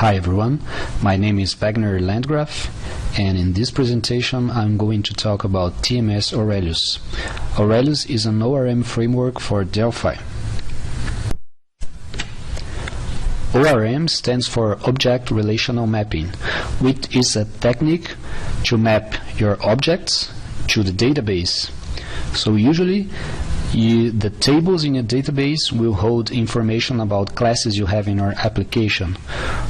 Hi everyone, my name is Wagner Landgraff, and in this presentation I'm going to talk about TMS Aurelius. Aurelius is an ORM framework for Delphi. ORM stands for Object Relational Mapping, which is a technique to map your objects to the database. So usually the tables in your database will hold information about classes you have in your application.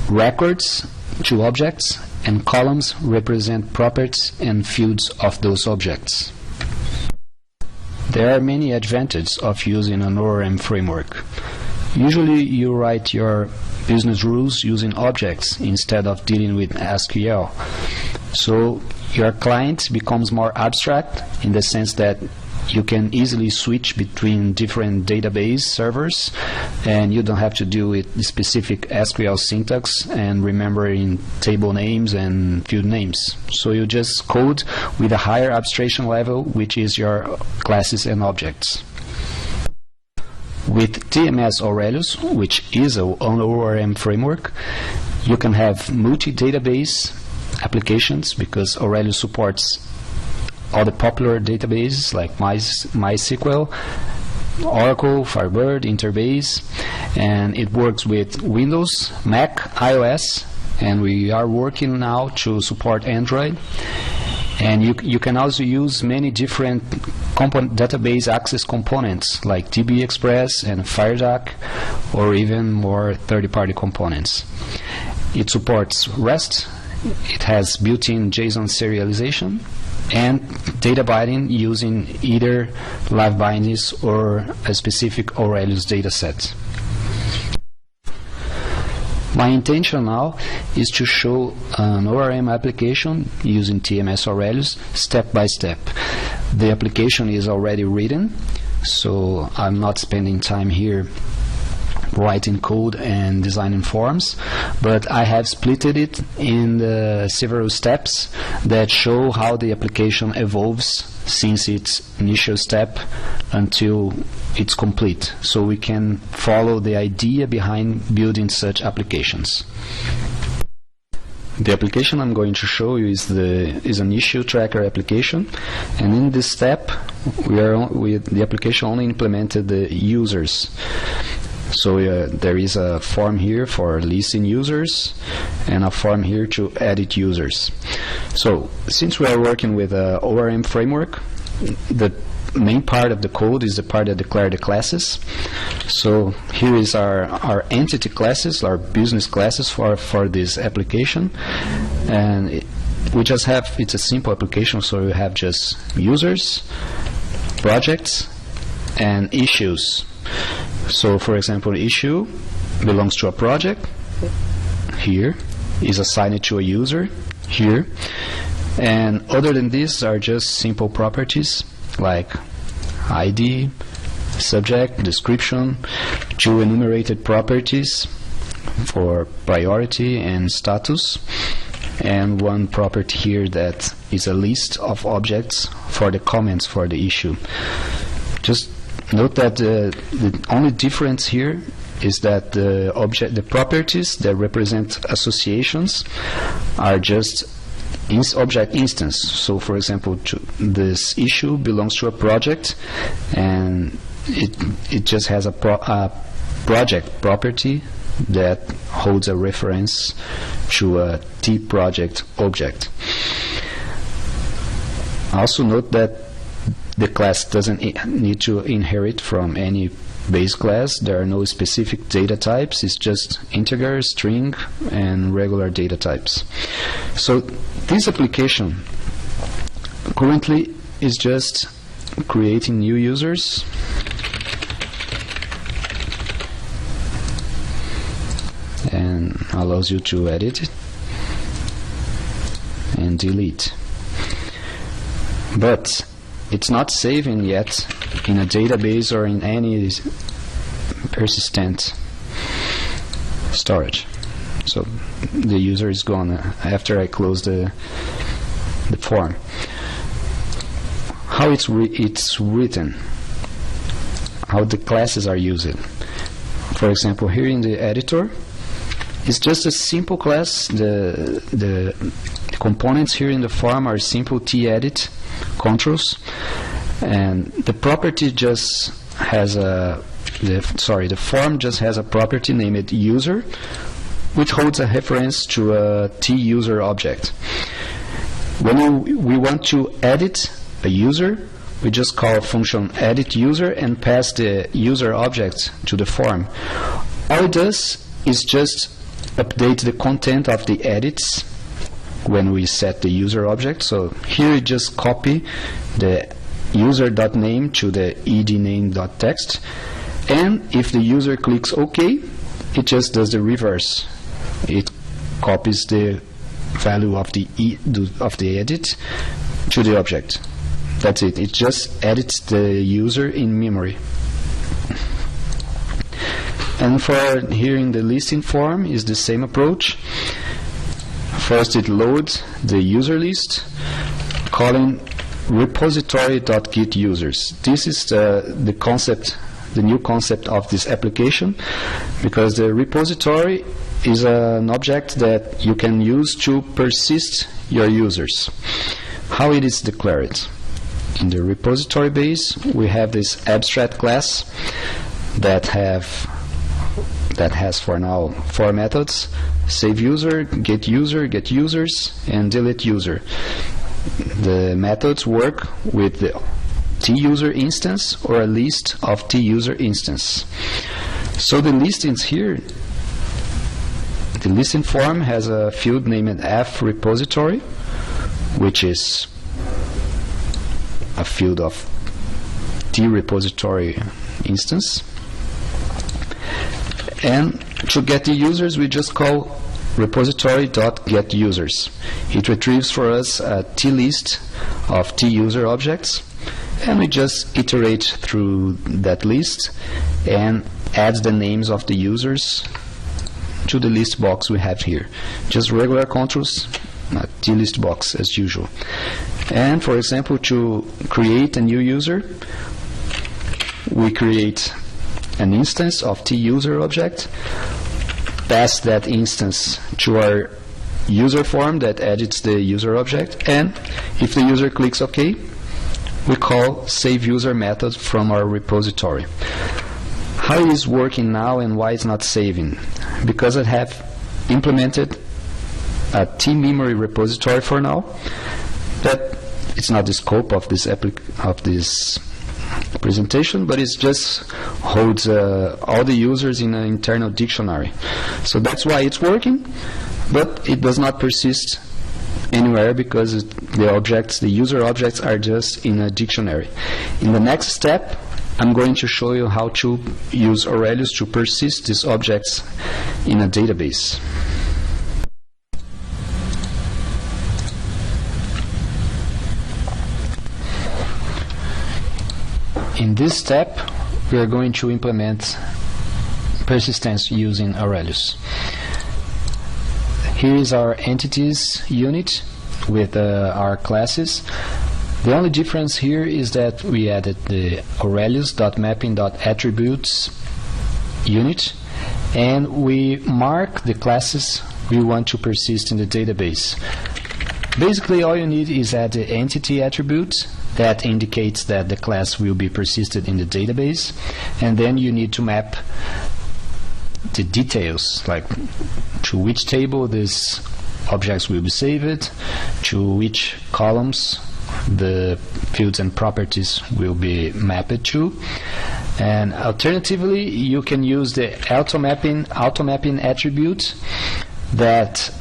Records to objects and columns represent properties and fields of those objects. There are many advantages of using an ORM framework. Usually you write your business rules using objects instead of dealing with SQL. So your client becomes more abstract in the sense that you can easily switch between different database servers, and you don't have to deal with specific SQL syntax and remembering table names and field names. So you just code with a higher abstraction level, which is your classes and objects. With TMS Aurelius, which is an ORM framework, you can have multi-database applications because Aurelius supports all the popular databases like MySQL, Oracle, Firebird, Interbase, and it works with Windows, Mac, iOS, and we are working now to support Android. And you can also use many different database access components like DB Express and FireDuck, or even more third-party components. It supports REST, it has built-in JSON serialization, and data binding using either live bindings or a specific Aurelius dataset. My intention now is to show an ORM application using TMS Aurelius step by step. The application is already written, so I'm not spending time here writing code and designing forms, but I have splitted it in several steps that show how the application evolves since its initial step until it's complete, so we can follow the idea behind building such applications. The application I'm going to show you is an issue tracker application, and in this step the application only implemented the users. So there is a form here for listing users and a form here to edit users. So since we are working with an ORM framework, the main part of the code is the part that declares the classes. So here is our entity classes, our business classes for this application, and we just have, it's a simple application, so we have just users, projects, and issues. So for example, issue belongs to a project, here is assigned to a user, here, and other than this are just simple properties like ID, subject, description, two enumerated properties for priority and status, and one property here that is a list of objects for the comments for the issue. Just note that the only difference here is that the properties that represent associations are just object instance. So for example, this issue belongs to a project, and it just has a project property that holds a reference to a T-project object. Also note that the class doesn't need to inherit from any base class. There are no specific data types. It's just integer, string, and regular data types. So this application currently is just creating new users and allows you to edit it and delete. But it's not saving yet in a database or in any persistent storage. So the user is gone after I close the form. How it's written, how the classes are used. For example, here in the editor, It's just a simple class. The components here in the form are simple t-edit controls, and the property just has the form just has a property named user, which holds a reference to a t-user object. When we want to edit a user, we just call function edit user and pass the user object to the form. All it does is just update the content of the edits when we set the user object. So here you just copy the user.name to the edname.text, and if the user clicks OK, it just does the reverse. It copies the value of the edit to the object. That's it. It just edits the user in memory. And for here in the listing form is the same approach. First it loads the user list, calling repository.getUsers. This is the concept, the new concept of this application, because the repository is an object that you can use to persist your users. How it is declared? In the repository base, we have this abstract class that has for now 4 methods: save user, get users, and delete user. The methods work with the t-user instance or a list of t-user instance. So the listings here, the listing form has a field named f repository, which is a field of t repository instance. And to get the users, we just call repository.getUsers. It retrieves for us a t-list of t-user objects, and we just iterate through that list and adds the names of the users to the list box we have here. Just regular controls, a t-list box as usual. And for example, to create a new user, we create an instance of t-user object, pass that instance to our user form that edits the user object, and if the user clicks OK, we call save user method from our repository. How it is working now and why it's not saving? Because I have implemented a t-memory repository for now. That it's not the scope of this presentation, but it just holds all the users in an internal dictionary. So that's why it's working, but it does not persist anywhere because the user objects are just in a dictionary. In the next step, I'm going to show you how to use Aurelius to persist these objects in a database. In this step, we are going to implement persistence using Aurelius. Here is our entities unit with our classes. The only difference here is that we added the Aurelius.mapping.attributes unit, and we mark the classes we want to persist in the database. Basically, all you need is add the entity attribute that indicates that the class will be persisted in the database, and then you need to map the details, like to which table these objects will be saved, to which columns the fields and properties will be mapped to. And alternatively, you can use the auto-mapping attribute that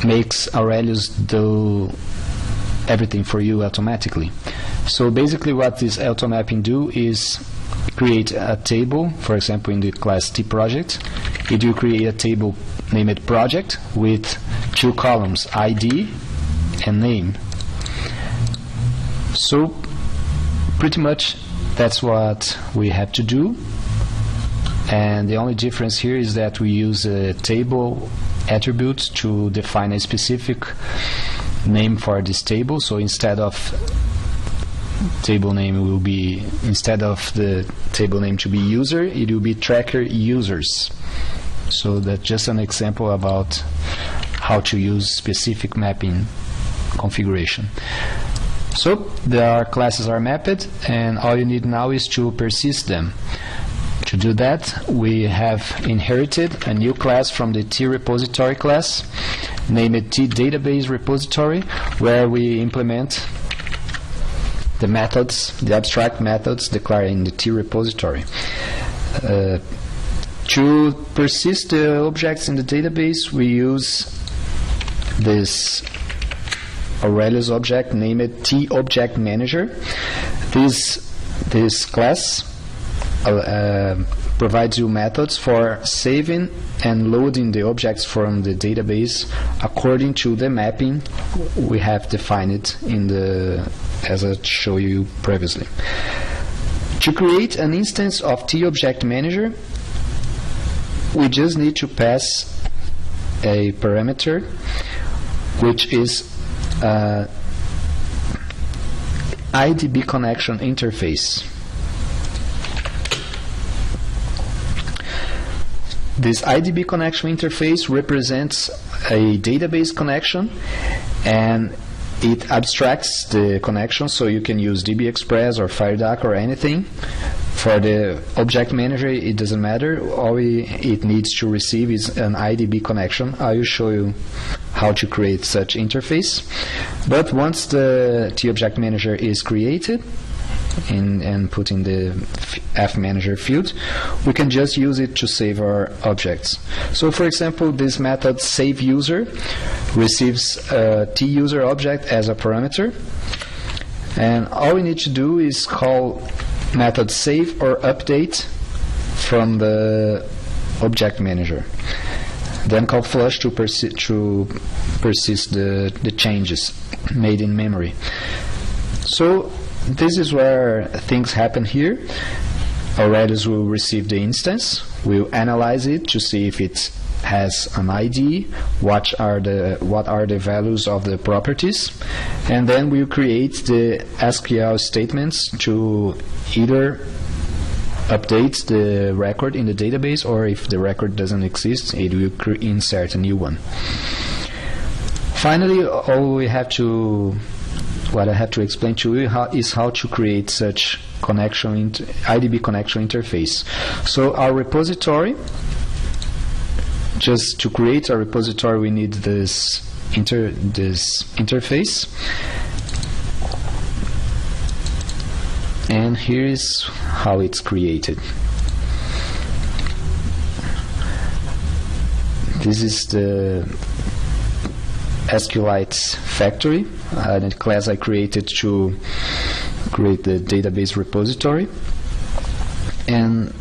makes Aurelius do everything for you automatically. So basically what this auto-mapping do is create a table. For example, in the class tProject, it will create a table named project with 2 columns, ID and name. So pretty much that's what we have to do, and the only difference here is that we use a table attribute to define a specific name for this table. So instead of table name will be, instead of the table name to be user, it will be tracker users. So that's just an example about how to use specific mapping configuration. So our classes are mapped, and all you need now is to persist them. To do that, we have inherited a new class from the T-repository class, named T-database repository, where we implement the methods, the abstract methods declared in the T-repository. To persist the objects in the database, we use this Aurelius object named T-object manager. This class provides you methods for saving and loading the objects from the database according to the mapping we have defined in the, as I showed you previously. To create an instance of T-object manager, we just need to pass a parameter which is IDB connection interface. This IDB connection interface represents a database connection, and it abstracts the connection, so you can use DB Express or FireDuck or anything. For the object manager, it doesn't matter. All it needs to receive is an IDB connection. I will show you how to create such interface. But once the T-object manager is created and put in the fmanager field, we can just use it to save our objects. So for example, this method saveUser receives a T-user object as a parameter, and all we need to do is call method save or update from the object manager, then call flush to persist the changes made in memory. So this is where things happen here. Aurelius will receive the instance, we'll analyze it to see if it has an ID, what are the values of the properties, and then we'll create the SQL statements to either update the record in the database, or if the record doesn't exist, it will insert a new one. Finally, what I have to explain to you is how to create such IDB connection interface. So our repository, just to create a repository, we need this interface, and here is how it's created. This is the SQLite factory, the class I created to create the database repository, and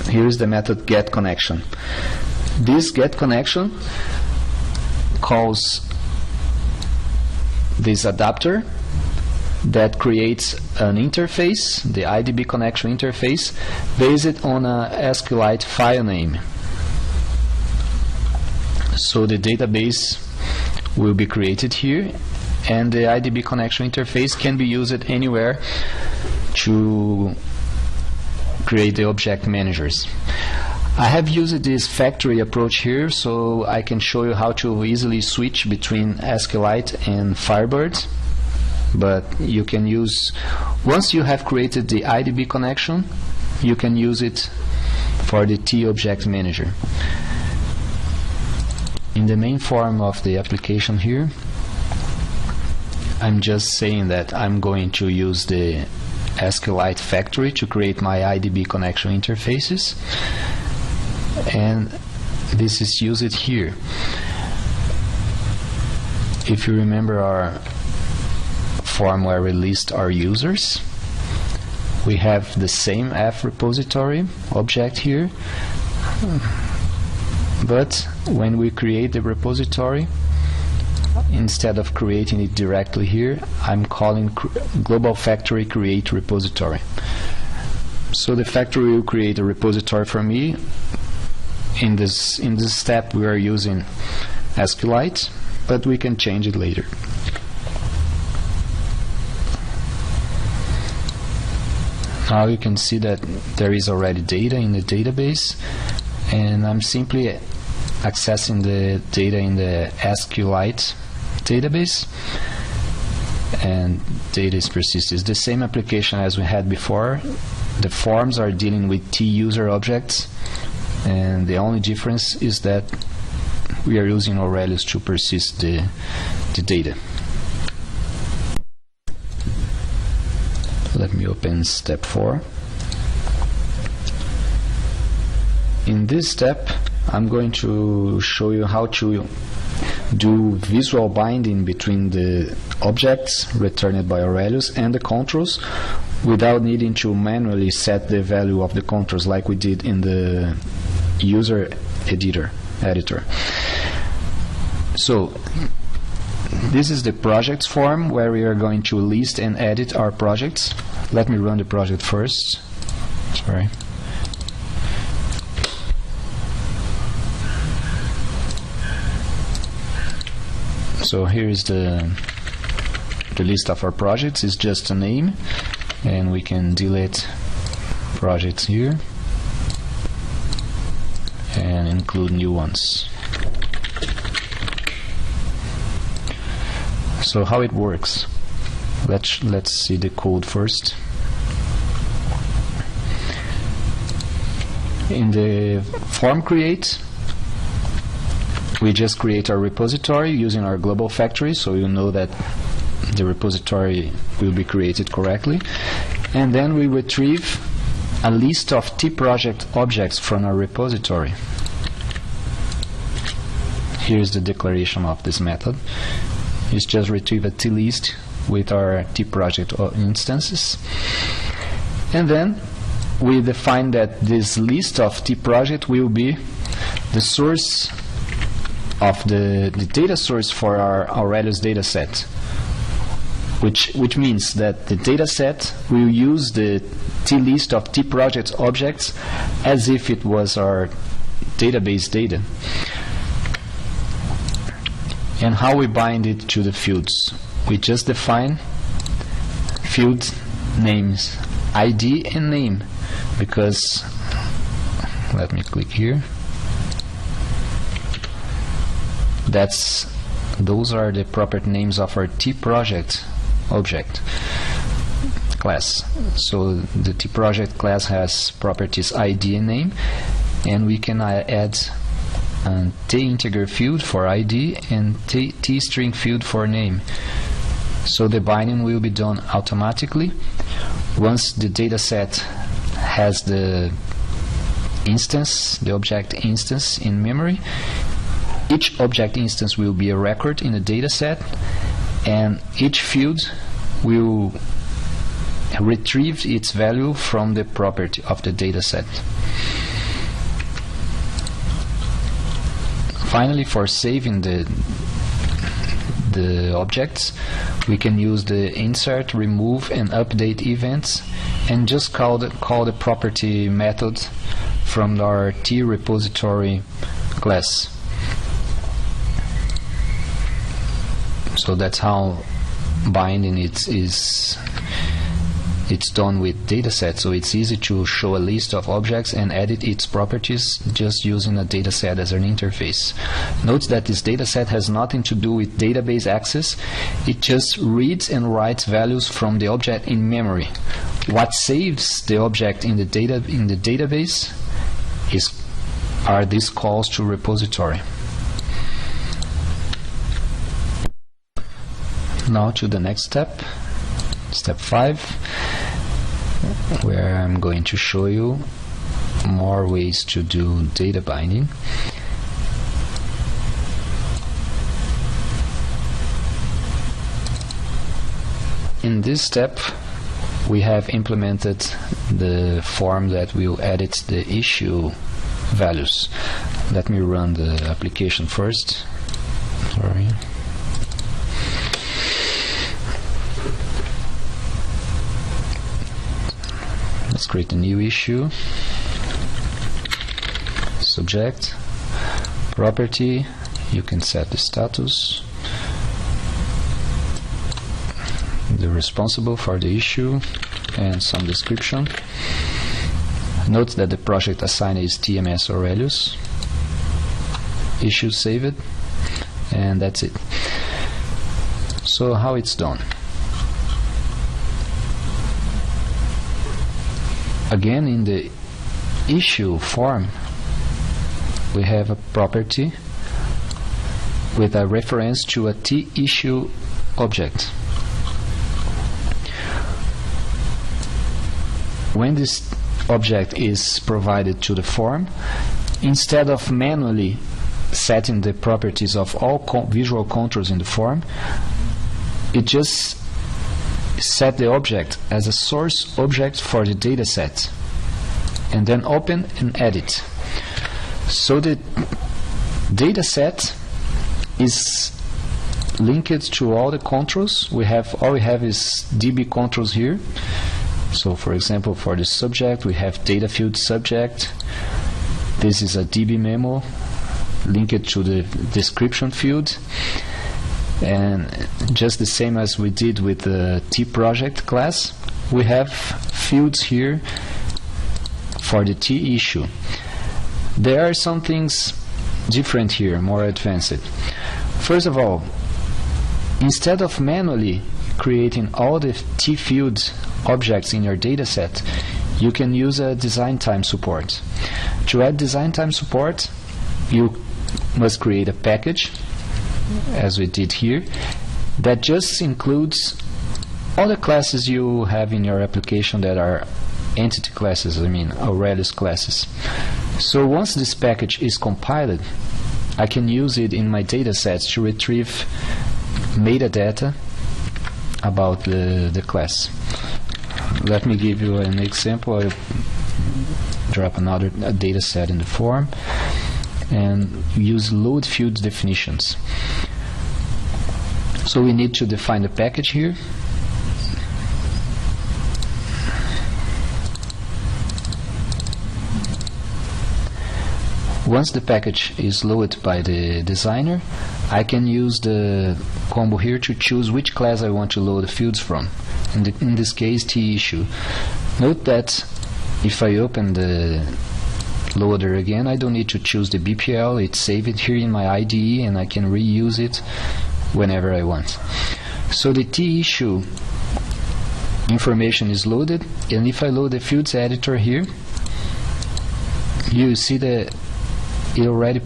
here is the method getConnection. This getConnection calls this adapter that creates an interface, the IDB connection interface, based on a SQLite file name. So the database will be created here, and the IDB connection interface can be used anywhere to create the object managers. I have used this factory approach here so I can show you how to easily switch between SQLite and Firebird, but you can use, once you have created the IDB connection, you can use it for the T-object manager. In the main form of the application here, I'm just saying that I'm going to use the SQLite factory to create my IDB connection interfaces, and this is used here. If you remember our form where we list our users, we have the same F repository object here, but when we create the repository, instead of creating it directly here, I'm calling global factory create repository. So the factory will create a repository for me. In this step we are using SQLite, but we can change it later. Now you can see that there is already data in the database, and I'm simply accessing the data in the SQLite database, and data is persisted. It's the same application as we had before. The forms are dealing with T-user objects, and the only difference is that we are using Aurelius to persist the data. Let me open step 4. In this step, I'm going to show you how to do visual binding between the objects returned by Aurelius and the controls without needing to manually set the value of the controls like we did in the user editor. So this is the projects form where we are going to list and edit our projects. Let me run the project first. Sorry. So here is the list of our projects. It's just a name, and we can delete projects here and include new ones. So how it works? Let's see the code first. In the form create, we just create our repository using our global factory, so you know that the repository will be created correctly. And then we retrieve a list of T-project objects from our repository. Here's the declaration of this method. It's just retrieve a T-list with our T-project instances. And then we define that this list of T-project will be the source of the data source for our Aurelius dataset, which means that the dataset will use the T-list of T-project objects as if it was our database data. And how we bind it to the fields? We just define field names, ID and name, because, let me click here, those are the property names of our T-project object class. So the T-project class has properties ID and name, and we can add a T-integer field for ID and T-string field for name. So the binding will be done automatically. Once the dataset has the instance, the object instance in memory, each object instance will be a record in the dataset, and each field will retrieve its value from the property of the dataset. Finally, for saving the objects, we can use the insert, remove, and update events, and just call the property method from our T repository class. So that's how binding it's done with dataset. So it's easy to show a list of objects and edit its properties just using a dataset as an interface. Note that this dataset has nothing to do with database access. It just reads and writes values from the object in memory. What saves the object in the database are these calls to repository. Now to the next step, step 5, where I'm going to show you more ways to do data binding. In this step, we have implemented the form that will edit the issue values. Let me run the application first. Sorry. Let's create a new issue. Subject, property, you can set the status, the responsible for the issue, and some description. Note that the project assigned is TMS Aurelius. Issue saved, and that's it. So how it's done? Again, in the issue form, we have a property with a reference to a TIssue object. When this object is provided to the form, instead of manually setting the properties of all visual controls in the form, it just set the object as a source object for the data set, and then open and edit. So the data set is linked to all the controls. All we have is DB controls here. So for example, for the subject, we have data field subject. This is a DB memo linked to the description field. And just the same as we did with the T-project class, we have fields here for the T-issue. There are some things different here, more advanced. First of all, instead of manually creating all the T-field objects in your dataset, you can use a design time support. To add design time support, you must create a package, as we did here, that just includes all the classes you have in your application that are entity classes, Aurelius classes. So once this package is compiled, I can use it in my datasets to retrieve metadata about the class. Let me give you an example. I'll drop another data set in the form and use load field definitions. So we need to define the package here. Once the package is loaded by the designer, I can use the combo here to choose which class I want to load the fields from. In this case, T-issue. Note that if I open the loader again, I don't need to choose the BPL. It's saved here in my IDE and I can reuse it whenever I want. So the T-issue information is loaded, and if I load the fields editor here, you see that it already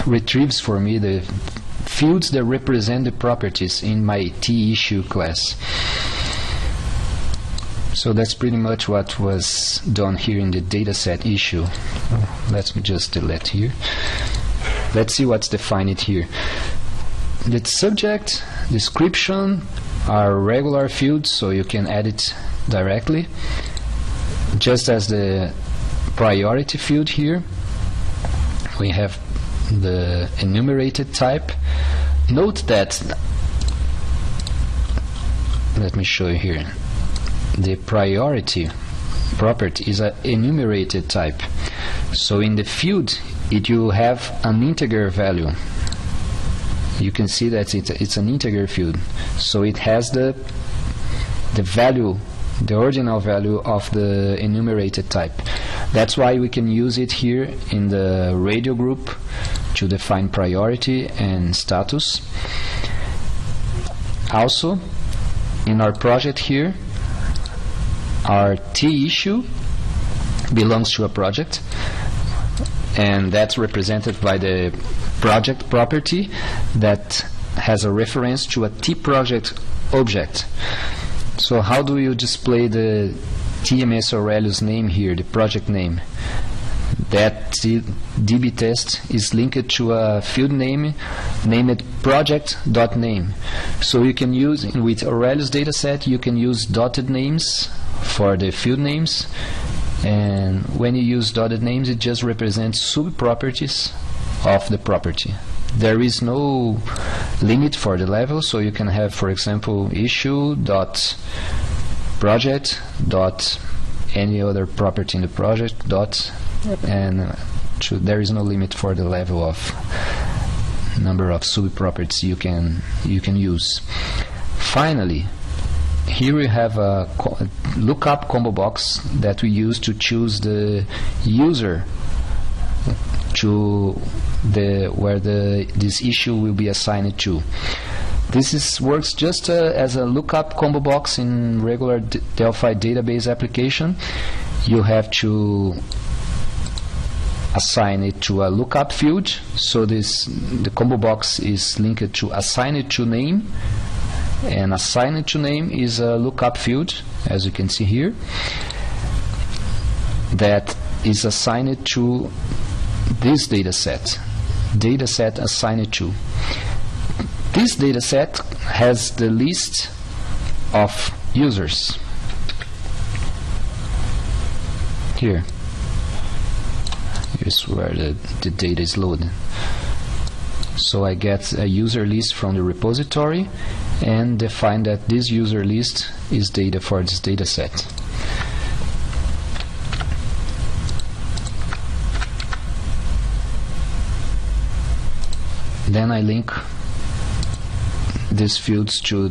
retrieves for me the fields that represent the properties in my T-issue class. So that's pretty much what was done here in the dataset issue. Let me just delete here. Let's see what's defined here. The subject, description are regular fields, so you can edit directly. Just as the priority field here, we have the enumerated type. Note that, let me show you here, the priority property is an enumerated type. So in the field, you have an integer value. You can see that it's an integer field. So it has the value, the ordinal value of the enumerated type. That's why we can use it here in the radio group to define priority and status. Also, in our project here, our T-issue belongs to a project, and that's represented by the project property that has a reference to a T-project object. So how do you display the TMS Aurelius name here, the project name? That DB test is linked to a field name named project.name. So you can use, with Aurelius dataset, you can use dotted names for the field names, and when you use dotted names, it just represents sub-properties of the property. There is no limit for the level, so you can have, for example, issue.project dot any other property in the project dot, and there is no limit for the level of number of sub-properties you can use. Finally, here we have a lookup combo box that we use to choose the user to where this issue will be assigned to. This works just as a lookup combo box in regular Delphi database application. You have to assign it to a lookup field. So the combo box is linked to assigned to name, and assigned to name is a lookup field, as you can see here, that is assigned to this dataset assigned to. This dataset has the list of users. Here. Here's where the data is loaded. So I get a user list from the repository and define that this user list is data for this dataset. Then I link these fields to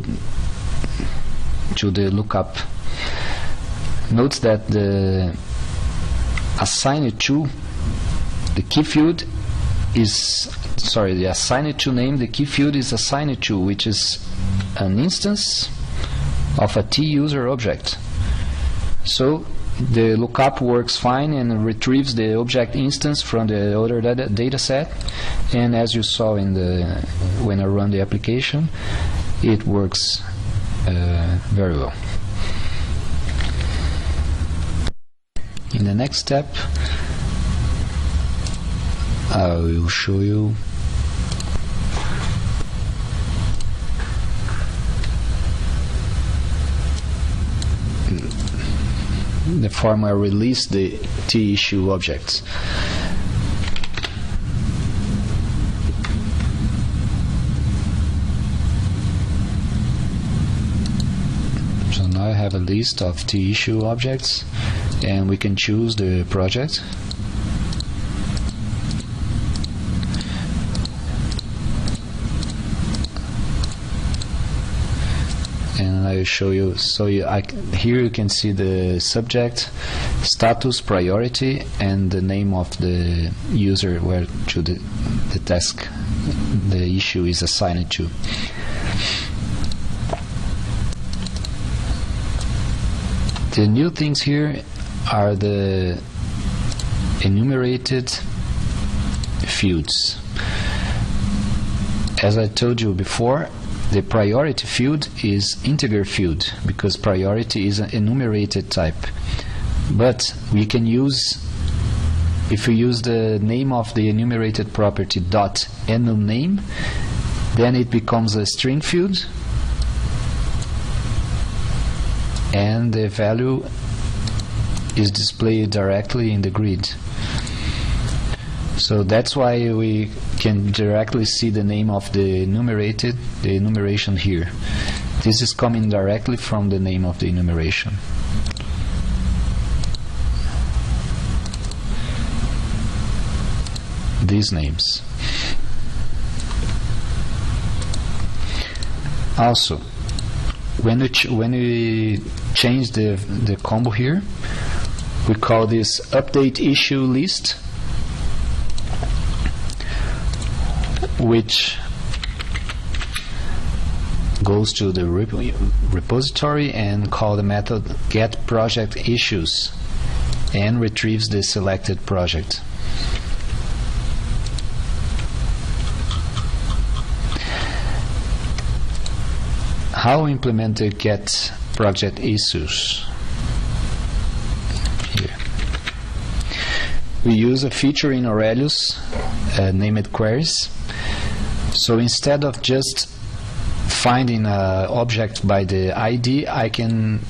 the lookup. Note that the assigned to, the key field is, the assigned to name, the key field is assigned to, which is an instance of a T user object. So the lookup works fine and retrieves the object instance from the other data set, and as you saw when I run the application, it works very well. In the next step, I will show you the form I release the T-issue objects. So now I have a list of T-issue objects, and we can choose the project. And I will show you. So here you can see the subject, status, priority, and the name of the user where to the task the issue is assigned to. The new things here are the enumerated fields. As I told you before, the priority field is integer field because priority is an enumerated type. But we can use, if we use the name of the enumerated property dot enumName, then it becomes a string field, and the value is displayed directly in the grid. So that's why we can directly see the name of the enumeration here. This is coming directly from the name of the enumeration. These names. Also, when we change the combo here, we call this update issue list, which goes to the repository and call the method get project issues and retrieves the selected project. How implement the get project issues? Here. We use a feature in Aurelius named queries. So instead of just finding an object by the ID, I can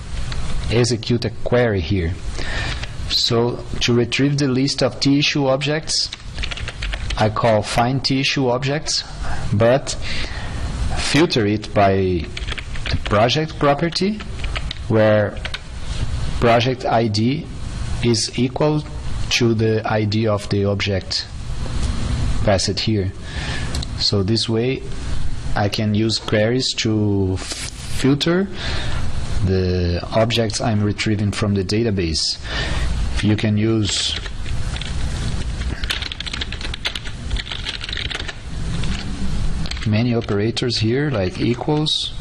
execute a query here. So to retrieve the list of T-issue objects, I call find T-issue objects, but filter it by the project property, where project ID is equal to the ID of the object passed here. So this way I can use queries to filter the objects I'm retrieving from the database. You can use many operators here, like equals,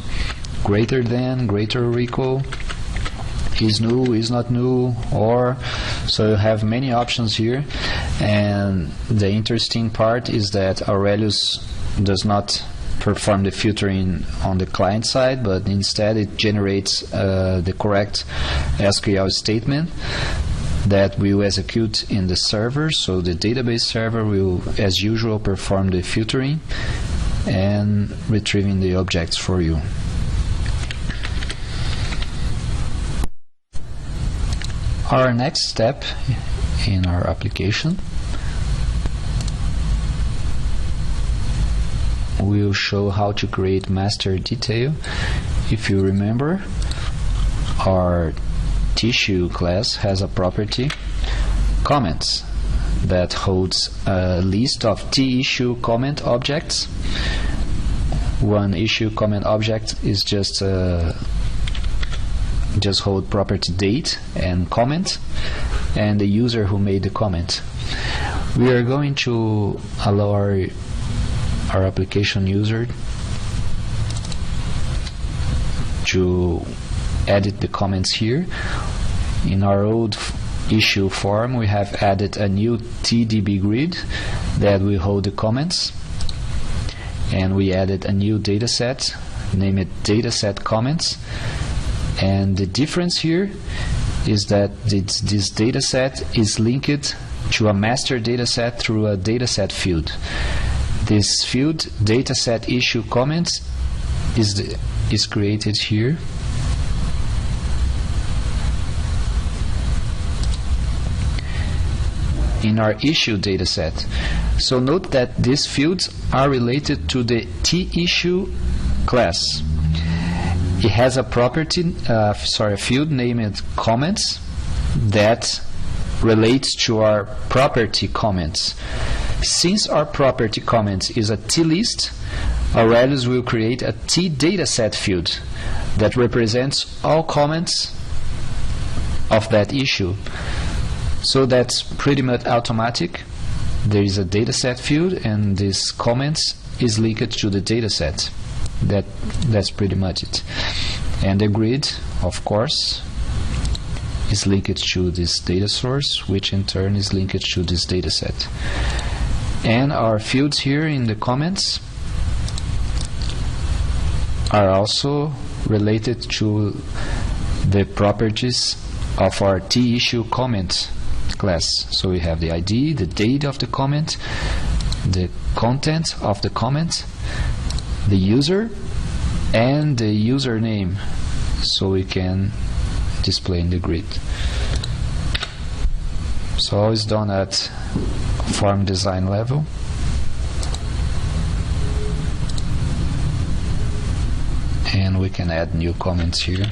greater than, greater or equal, is new, is not new, or. So you have many options here, and the interesting part is that Aurelius does not perform the filtering on the client side, but instead it generates the correct SQL statement that will execute in the server. So the database server will, as usual, perform the filtering and retrieving the objects for you. Our next step in our application will show how to create master detail. If you remember, our tissue class has a property comments that holds a list of t-issue comment objects. One issue comment object is just hold property date and comment and the user who made the comment. We are going to allow our application user to edit the comments here. In our old issue form, we have added a new TDB grid that will hold the comments, and we added a new dataset, name it dataset comments. And the difference here is that this dataset is linked to a master dataset through a dataset field. This field, dataset issue comments, is created here. In our issue dataset. So note that these fields are related to the tissue class. It has a property, a field named comments that relates to our property comments. Since our property comments is a t-list, Aurelius will create a t-dataset field that represents all comments of that issue. So that's pretty much automatic. There is a dataset field, and this comments is linked to the dataset. That's pretty much it. And the grid, of course, is linked to this data source, which in turn is linked to this dataset. And our fields here in the comments are also related to the properties of our t-issue comment class. So we have the ID, the date of the comment, the content of the comment, the user, and the username, so we can display in the grid. So all is done at form design level. And we can add new comments here.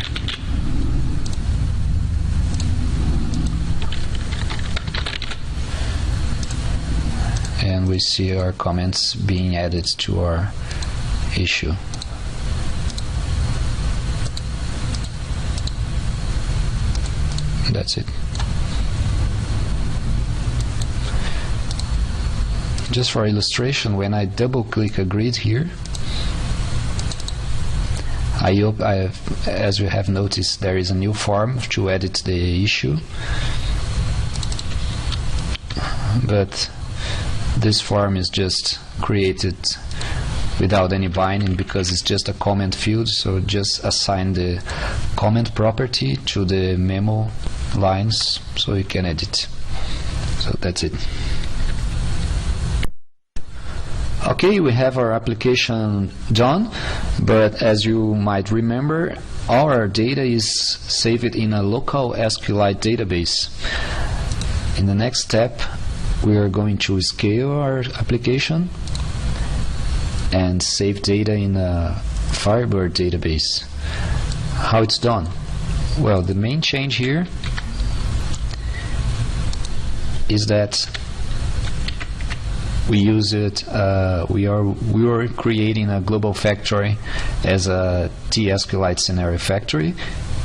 And we see our comments being added to our issue. That's it. Just for illustration, when I double click a grid here, as you have noticed, there is a new form to edit the issue, but this form is just created without any binding because it's just a comment field. So just assign the comment property to the memo lines so you can edit. So that's it. Okay, we have our application done, but as you might remember, all our data is saved in a local SQLite database. In the next step, we are going to scale our application and save data in a Firebird database. How it's done? Well, the main change here is that we use it. We are creating a global factory as a TSQLite scenario factory,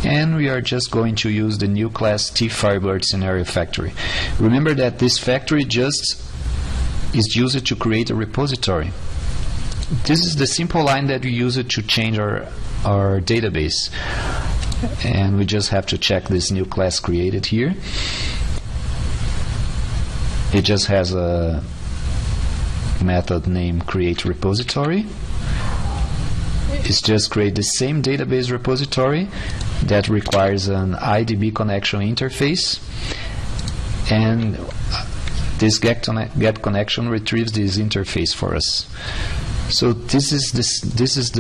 and we are just going to use the new class tFirebird scenario factory. Remember that this factory just is used to create a repository. This is the simple line that we use it to change our database, and we just have to check this new class created here. It just has a method named create repository. It's just create the same database repository that requires an IDB connection interface, and this get connection retrieves this interface for us. So this is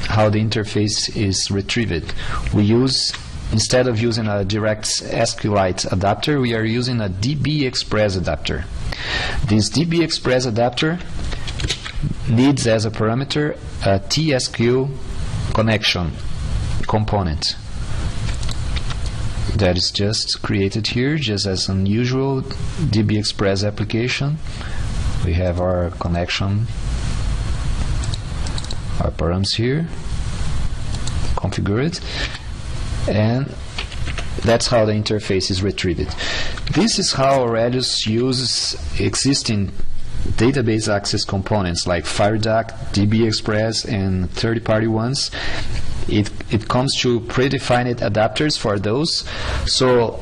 how the interface is retrieved. We use, instead of using a direct SQLite adapter, we are using a DB Express adapter. This DB Express adapter needs as a parameter a TSQ connection component that is just created here, just as an usual DB Express application. We have our connection, our params here configured, and that's how the interface is retrieved. This is how Aurelius uses existing database access components like FireDuck, DB Express, and third-party ones. It comes to predefined adapters for those. So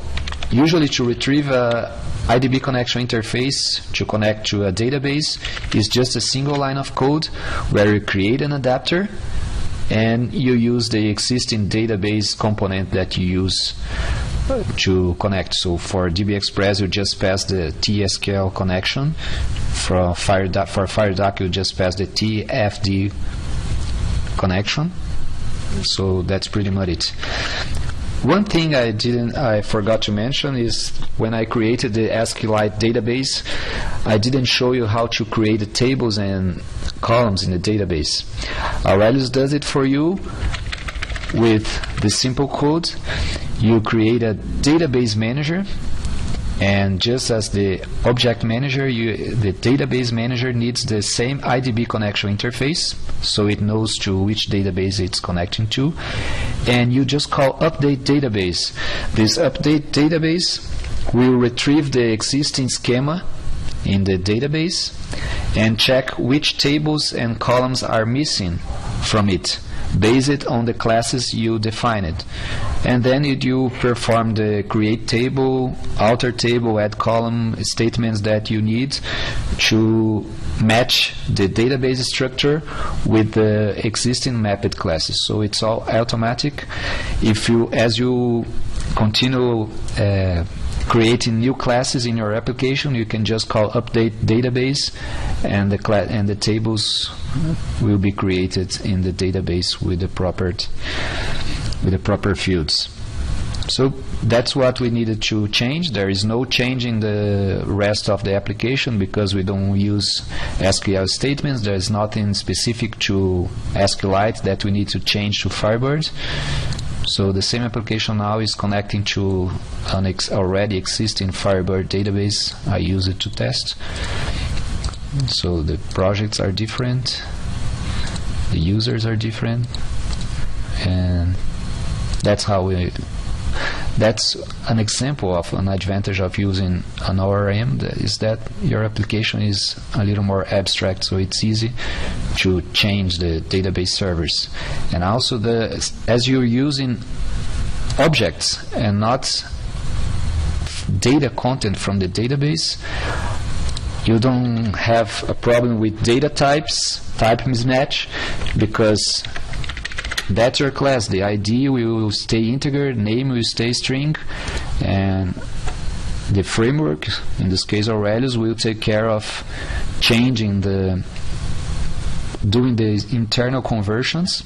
usually to retrieve a IDB connection interface to connect to a database is just a single line of code where you create an adapter and you use the existing database component that you use to connect. So for DB Express you just pass the TSQL connection. For FireDuck you just pass the TFD connection. So that's pretty much it. One thing I forgot to mention is when I created the SQLite database, I didn't show you how to create the tables and columns in the database. Aurelius does it for you with the simple code. You create a database manager, and just as the object manager, the database manager needs the same IDB connection interface, so it knows to which database it's connecting to, and you just call update database. This update database will retrieve the existing schema in the database and check which tables and columns are missing from it, based on the classes you defined. And then you perform the create table, alter table, add column statements that you need to match the database structure with the existing mapped classes. So it's all automatic. As you continue creating new classes in your application, you can just call update database, and the tables will be created in the database with the proper fields. So that's what we needed to change. There is no change in the rest of the application because we don't use SQL statements. There is nothing specific to SQLite that we need to change to Firebird. So the same application now is connecting to an already existing Firebird database. I use it to test. So the projects are different, the users are different, and that's an example of an advantage of using an ORM, is that your application is a little more abstract, so it's easy to change the database servers. And also, as you're using objects and not data content from the database, you don't have a problem with data type mismatch, because that's your class. The ID will stay integer, name will stay string, and the framework, in this case Aurelius, will take care of doing the internal conversions.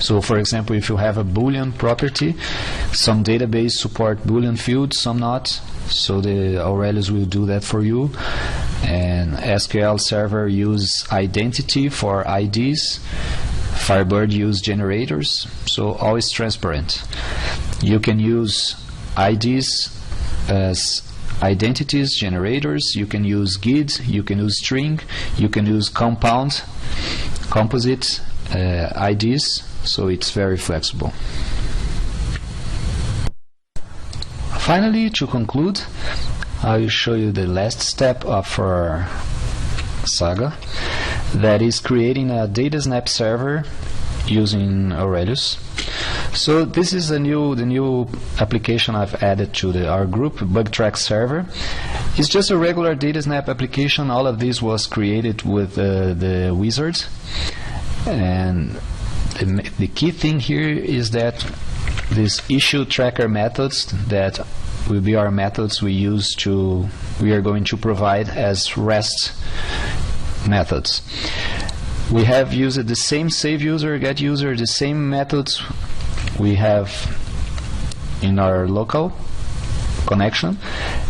So for example, if you have a Boolean property, some database support Boolean fields, some not, so the Aurelius will do that for you. And SQL Server use identity for IDs, Firebird use generators, so always transparent. You can use IDs as identities, generators, you can use GID, you can use string, you can use composite IDs, so it's very flexible. Finally, to conclude, I will show you the last step of our saga, that is creating a data snap server using Aurelius. So this is the new application I've added to our group, bug track server. It's just a regular data snap application. All of this was created with the wizard, and the key thing here is that these issue tracker methods that will be our methods we are going to provide as REST methods. We have used the same save user, get user, the same methods we have in our local connection.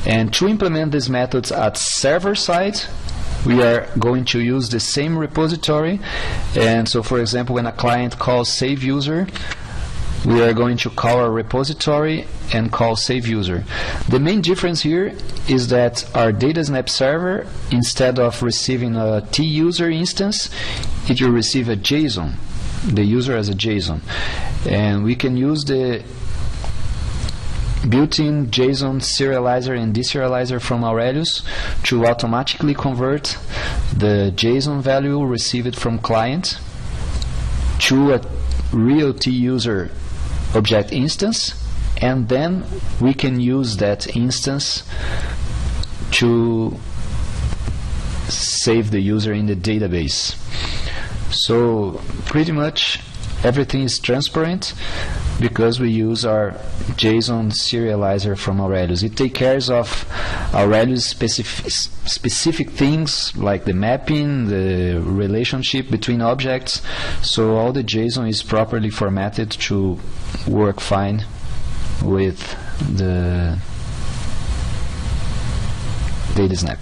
And to implement these methods at server side, we are going to use the same repository. And so, for example, when a client calls save user, we are going to call our repository and call save user. The main difference here is that our data snap server, instead of receiving a T-user instance, it will receive a JSON, the user as a JSON. And we can use the built-in JSON serializer and deserializer from Aurelius to automatically convert the JSON value received from client to a real T-user object instance, and then we can use that instance to save the user in the database. So pretty much everything is transparent because we use our JSON serializer from Aurelius. It takes care of Aurelius specific things like the mapping, the relationship between objects, so all the JSON is properly formatted to work fine with the data snap.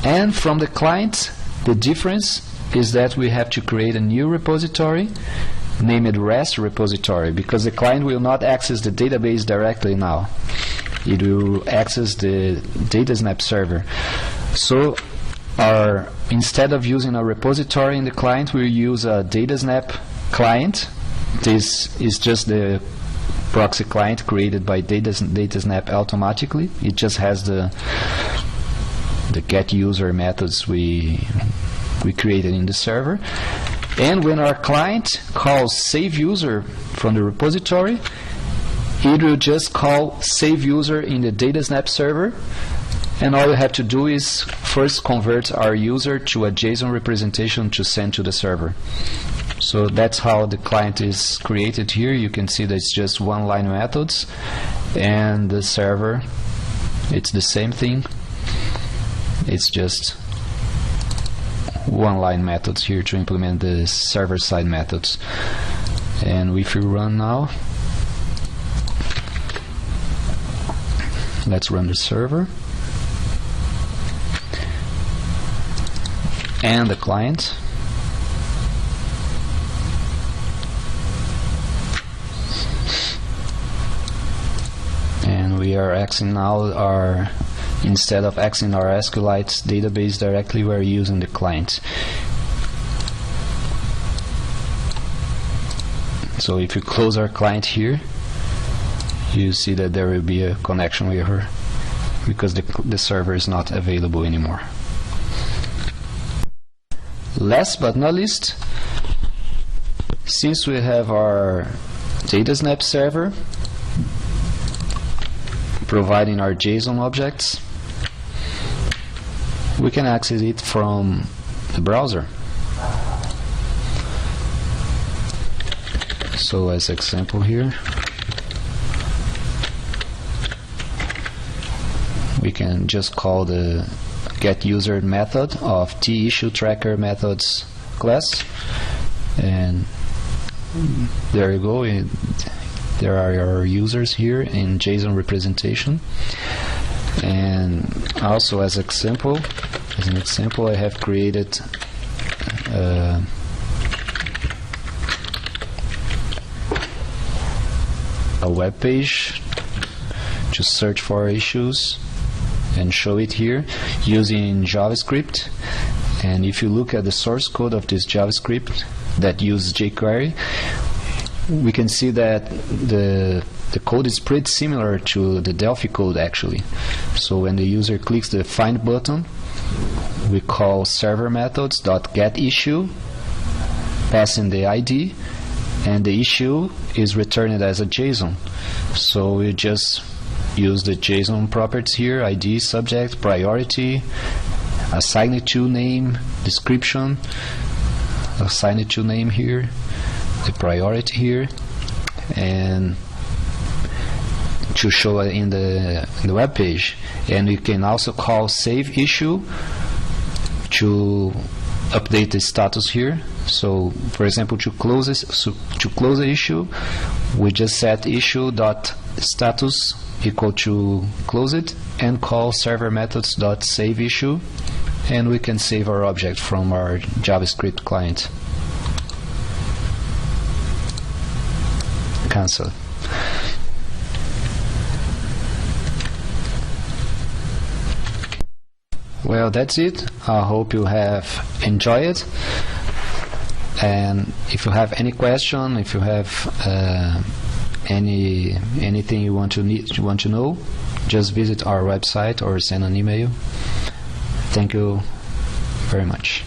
And from the client, the difference is that we have to create a new repository named REST repository, because the client will not access the database directly now. It will access the data snap server. So instead of using a repository in the client, we'll use a data snap client. This is just the proxy client created by data snap automatically. It just has the get user methods we created in the server. And when our client calls save user from the repository, it will just call save user in the data snap server, and all you have to do is first convert our user to a JSON representation to send to the server. So that's how the client is created here. You can see that it's just one line methods, and the server, it's the same thing. It's just one line methods here to implement the server side methods. And if we run now, let's run the server and the client. And we are accessing now instead of accessing our SQLite database directly, we're using the client. So if you close our client here, you see that there will be a connection error because the server is not available anymore. Last but not least, since we have our data snap server providing our JSON objects, we can access it from the browser. So as example here, we can just call the get user method of TIssueTracker methods class, and there you go. There are our users here in JSON representation. And also as an example, I have created a web page to search for issues and show it here using JavaScript. And if you look at the source code of this JavaScript that uses jQuery, we can see that the the code is pretty similar to the Delphi code actually. So when the user clicks the find button, we call server methods.getIssue, passing the ID, and the issue is returned as a JSON. So we just use the JSON properties here: ID, subject, priority, assign it to name, description, assign it to name here, the priority here, and to show it in the web page. And we can also call save issue to update the status here. So, for example, to close the issue, we just set issue.status equal to close it, and call server methods.save issue, and we can save our object from our JavaScript client. Cancel. Well, that's it. I hope you have enjoyed it. And if you have any question, if you have anything you want to know, just visit our website or send an email. Thank you very much.